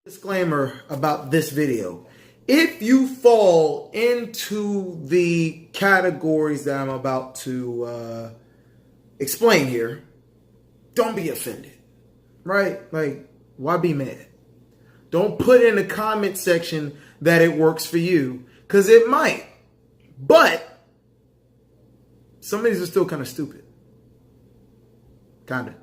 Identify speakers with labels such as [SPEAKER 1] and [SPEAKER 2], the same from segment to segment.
[SPEAKER 1] Disclaimer about this video. If you fall into the categories that I'm about to explain here, don't be offended, right? Like, why be mad? Don't put in the comment section that it works for you, because it might. But some of these are still kind of stupid. Kinda.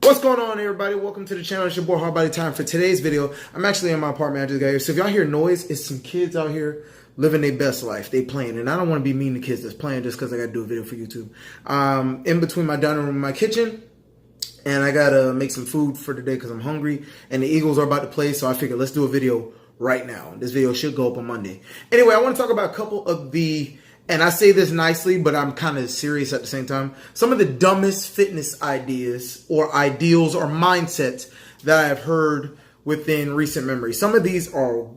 [SPEAKER 1] What's going on, everybody? Welcome to the channel. It's your boy Hardbody Time. For today's video, I'm actually in my apartment. I just got here. So if y'all hear noise, it's some kids out here living their best life. They playing. And I don't want to be mean to kids that's playing just because I got to do a video for YouTube. In between my dining room and my kitchen. And I got to make some food for today because I'm hungry. And the Eagles are about to play. So I figured let's do a video right now. This video should go up on Monday. Anyway, I want to talk about a couple of the... And I say this nicely, but I'm kind of serious at the same time. Some of the dumbest fitness ideas or ideals or mindsets that I've heard within recent memory. Some of these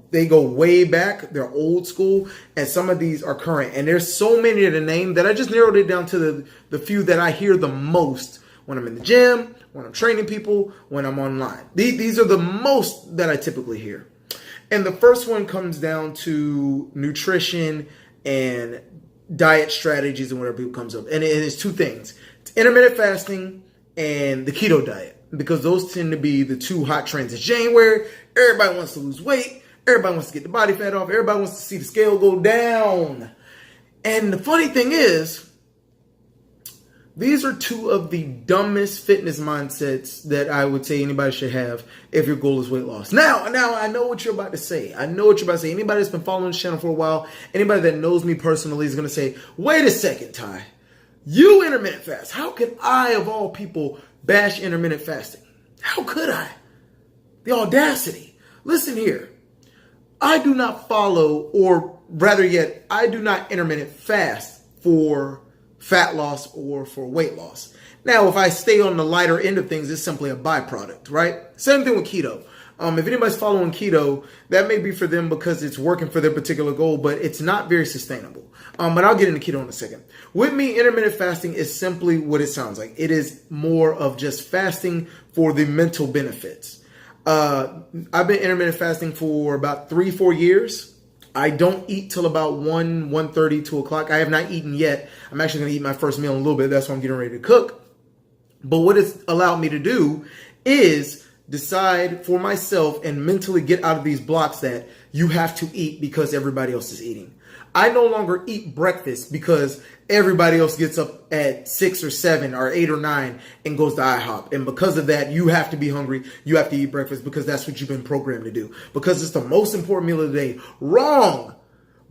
[SPEAKER 1] they go way back. They're old school. And some of these are current. And there's so many to name that I just narrowed it down to the few that I hear the most when I'm in the gym, when I'm training people, when I'm online. These are the most that I typically hear. And the first one comes down to nutrition and diet strategies and whatever people comes up. And it's two things. It's intermittent fasting and the keto diet. Because those tend to be the two hot trends. It's January. Everybody wants to lose weight. Everybody wants to get the body fat off. Everybody wants to see the scale go down. And the funny thing is, these are two of the dumbest fitness mindsets that I would say anybody should have if your goal is weight loss. Now, I know what you're about to say. I know what you're about to say. Anybody that's been following this channel for a while, anybody that knows me personally is going to say, wait a second, Ty. You intermittent fast. How could I, of all people, bash intermittent fasting? How could I? The audacity. Listen here. I do not follow, or rather yet, I do not intermittent fast for fat loss or for weight loss. Now, if I stay on the lighter end of things, it's simply a byproduct, right? Same thing with keto. If anybody's following keto, that may be for them because it's working for their particular goal, but it's not very sustainable. But I'll get into keto in a second. With me, intermittent fasting is simply what it sounds like. It is more of just fasting for the mental benefits. I've been intermittent fasting for about 3-4 years. I don't eat till about 1:30, 2 o'clock. I have not eaten yet. I'm actually going to eat my first meal in a little bit. That's why I'm getting ready to cook. But what it's allowed me to do is decide for myself and mentally get out of these blocks that you have to eat because everybody else is eating. I no longer eat breakfast because everybody else gets up at 6 or 7 or 8 or 9 and goes to IHOP. And because of that, you have to be hungry. You have to eat breakfast because that's what you've been programmed to do. Because it's the most important meal of the day. Wrong.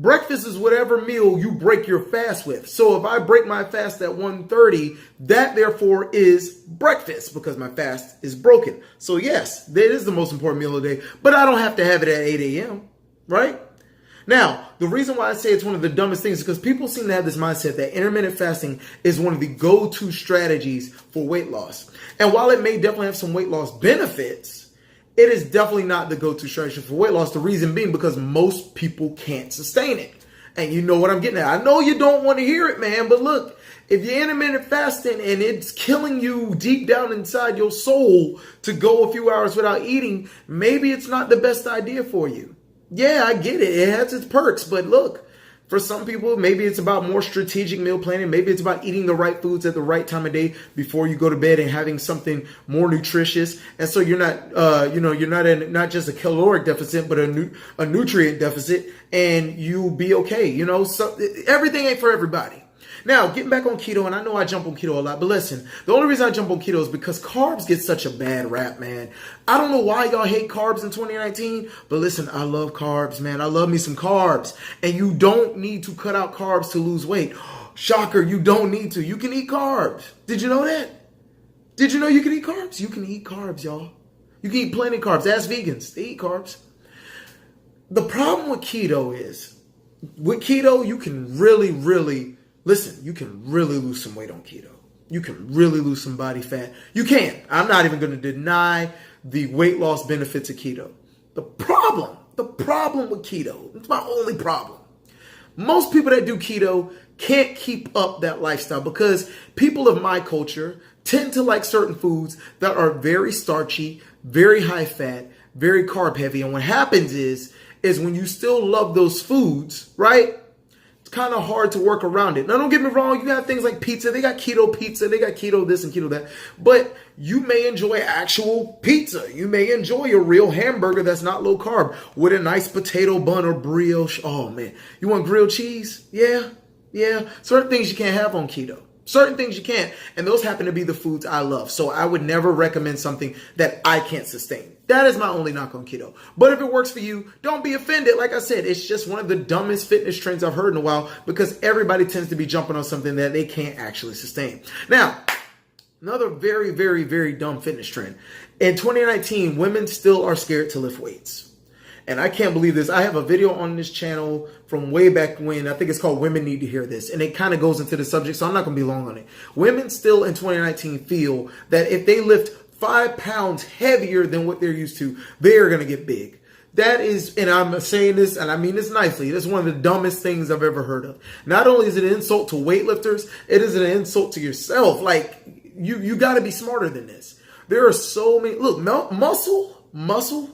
[SPEAKER 1] Breakfast is whatever meal you break your fast with. So if I break my fast at 1:30, that therefore is breakfast because my fast is broken. So yes, that is the most important meal of the day. But I don't have to have it at 8 a.m., right? Now, the reason why I say it's one of the dumbest things is because people seem to have this mindset that intermittent fasting is one of the go-to strategies for weight loss. And while it may definitely have some weight loss benefits, it is definitely not the go-to strategy for weight loss. The reason being because most people can't sustain it. And you know what I'm getting at. I know you don't want to hear it, man, but look, if you're intermittent fasting and it's killing you deep down inside your soul to go a few hours without eating, maybe it's not the best idea for you. Yeah, I get it. It has its perks. But look, for some people, maybe it's about more strategic meal planning. Maybe it's about eating the right foods at the right time of day before you go to bed and having something more nutritious. And so you're not, you're not in not just a caloric deficit, but a nutrient deficit, and you'll be okay. So everything ain't for everybody. Now, getting back on keto, and I know I jump on keto a lot, but listen, the only reason I jump on keto is because carbs get such a bad rap, man. I don't know why y'all hate carbs in 2019, but listen, I love carbs, man. I love me some carbs, and you don't need to cut out carbs to lose weight. Shocker, you don't need to. You can eat carbs. Did you know that? Did you know you can eat carbs? You can eat carbs, y'all. You can eat plenty of carbs. Ask vegans. They eat carbs. The problem with keto is, you can really... Listen, you can really lose some weight on keto. You can really lose some body fat. You can. I'm not even going to deny the weight loss benefits of keto. The problem with keto, it's my only problem. Most people that do keto can't keep up that lifestyle because people of my culture tend to like certain foods that are very starchy, very high fat, very carb heavy. And what happens is when you still love those foods, right? It's kind of hard to work around it. Now, don't get me wrong. You got things like pizza. They got keto pizza. They got keto this and keto that. But you may enjoy actual pizza. You may enjoy a real hamburger that's not low carb with a nice potato bun or brioche. Oh, man. You want grilled cheese? Yeah. Certain things you can't have on keto. Certain things you can't. And those happen to be the foods I love. So I would never recommend something that I can't sustain. That is my only knock on keto. But if it works for you, don't be offended. Like I said, it's just one of the dumbest fitness trends I've heard in a while because everybody tends to be jumping on something that they can't actually sustain. Now, another very, very, very dumb fitness trend. In 2019, women still are scared to lift weights. And I can't believe this. I have a video on this channel from way back when. I think it's called Women Need to Hear This. And it kind of goes into the subject, so I'm not going to be long on it. Women still in 2019 feel that if they lift 5 pounds heavier than what they're used to, they're going to get big. That is, and I'm saying this, and I mean this nicely, that's one of the dumbest things I've ever heard of. Not only is it an insult to weightlifters, it is an insult to yourself. Like, you got to be smarter than this. There are so many, look, muscle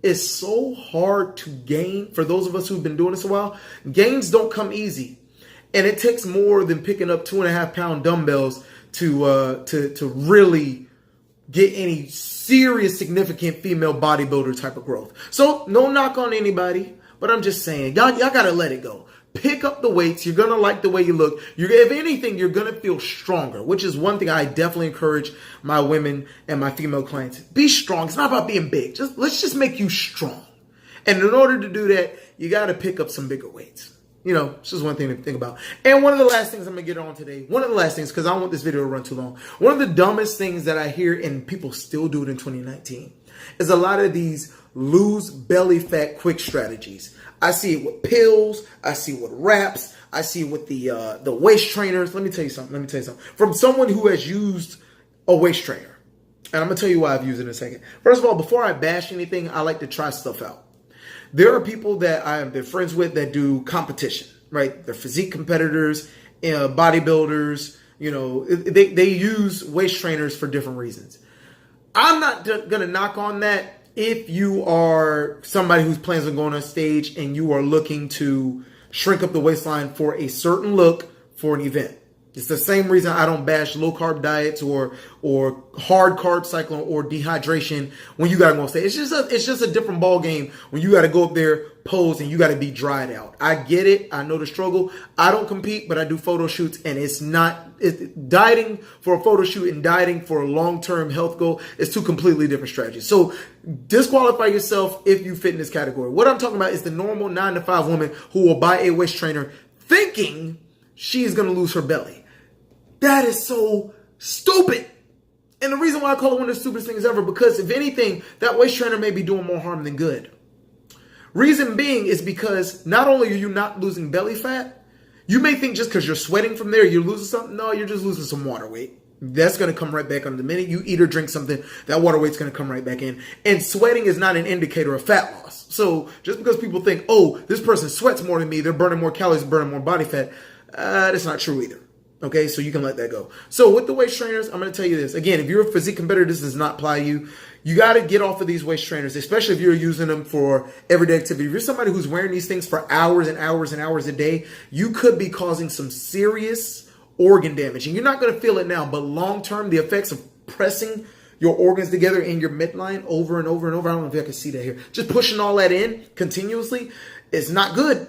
[SPEAKER 1] is so hard to gain for those of us who've been doing this a while. Gains don't come easy. And it takes more than picking up 2.5 pound dumbbells to really get any serious, significant female bodybuilder type of growth. So no knock on anybody, but I'm just saying, y'all gotta let it go. Pick up the weights. You're gonna like the way you look. If anything, you're gonna feel stronger, which is one thing I definitely encourage my women and my female clients. Be strong. It's not about being big. Let's just make you strong. And in order to do that, you gotta pick up some bigger weights. You know, it's just one thing to think about. And one of the last things I'm going to get on today, one of the last things, because I don't want this video to run too long. One of the dumbest things that I hear, and people still do it in 2019, is a lot of these lose belly fat quick strategies. I see it with pills. I see it with wraps. I see it with the waist trainers. Let me tell you something. From someone who has used a waist trainer. And I'm going to tell you why I've used it in a second. First of all, before I bash anything, I like to try stuff out. There are people that I have been friends with that do competition, right? They're physique competitors, bodybuilders. You know, they use waist trainers for different reasons. I'm not going to knock on that if you are somebody who plans on going on stage and you are looking to shrink up the waistline for a certain look for an event. It's the same reason I don't bash low carb diets or hard carb cycling or dehydration when you gotta go on stage. It's just a different ball game when you gotta go up there, pose, and you gotta be dried out. I get it. I know the struggle. I don't compete, but I do photo shoots, and dieting for a photo shoot and dieting for a long-term health goal is two completely different strategies. So disqualify yourself if you fit in this category. What I'm talking about is the normal 9-to-5 woman who will buy a waist trainer thinking she's gonna lose her belly. That is so stupid. And the reason why I call it one of the stupidest things ever, because if anything, that waist trainer may be doing more harm than good. Reason being is because not only are you not losing belly fat, you may think just because you're sweating from there, you're losing something. No, you're just losing some water weight. That's going to come right back on the minute you eat or drink something, that water weight's going to come right back in. And sweating is not an indicator of fat loss. So just because people think, oh, this person sweats more than me, they're burning more calories, burning more body fat, that's not true either. Okay, so you can let that go. So with the waist trainers, I'm going to tell you this. Again, if you're a physique competitor, this does not apply to you. You got to get off of these waist trainers, especially if you're using them for everyday activity. If you're somebody who's wearing these things for hours and hours and hours a day, you could be causing some serious organ damage. And you're not going to feel it now, but long term, the effects of pressing your organs together in your midline over and over and over, I don't know if you can see that here, just pushing all that in continuously, is not good.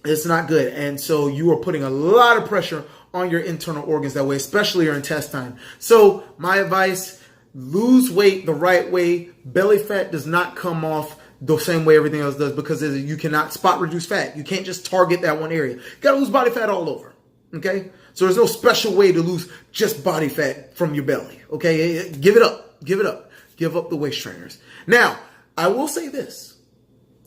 [SPEAKER 1] It's not good. And so you are putting a lot of pressure on your internal organs that way, especially your intestine. So my advice, lose weight the right way. Belly fat does not come off the same way everything else does because you cannot spot reduce fat. You can't just target that one area. You got to lose body fat all over. Okay? So there's no special way to lose just body fat from your belly. Okay? Give it up. Give it up. Give up the waist trainers. Now, I will say this.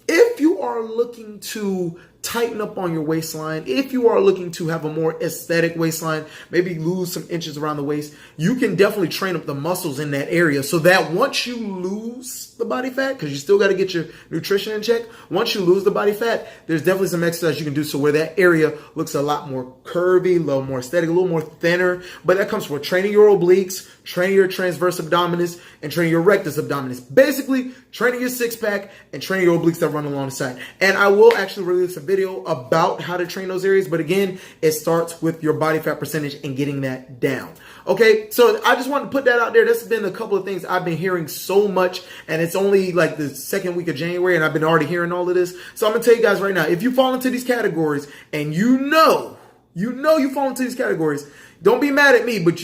[SPEAKER 1] If you are looking to tighten up on your waistline. If you are looking to have a more aesthetic waistline, maybe lose some inches around the waist, you can definitely train up the muscles in that area so that once you lose the body fat, because you still got to get your nutrition in check, once you lose the body fat, there's definitely some exercise you can do so where that area looks a lot more curvy, a little more aesthetic, a little more thinner. But that comes from training your obliques, training your transverse abdominis, and training your rectus abdominis. Basically, training your six-pack and training your obliques that run along the side. And I will actually release a video about how to train those areas. But again, it starts with your body fat percentage and getting that down. Okay, so I just wanted to put that out there. That's been a couple of things I've been hearing so much, and it's only like the second week of January, and I've been already hearing all of this. So I'm going to tell you guys right now, if you fall into these categories, and you know you fall into these categories, don't be mad at me, but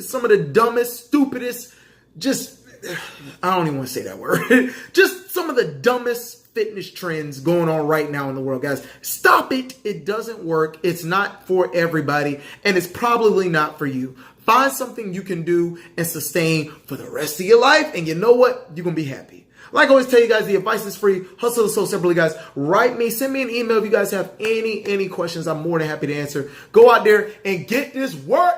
[SPEAKER 1] some of the dumbest, stupidest, I don't even want to say that word, just some of the dumbest fitness trends going on right now in the world, guys. Stop it. It doesn't work. It's not for everybody, and it's probably not for you. Find something you can do and sustain for the rest of your life, and you know what? You're going to be happy. Like I always tell you guys, the advice is free. Hustle is sold separately, guys. Write me, send me an email if you guys have any questions. I'm more than happy to answer. Go out there and get this work.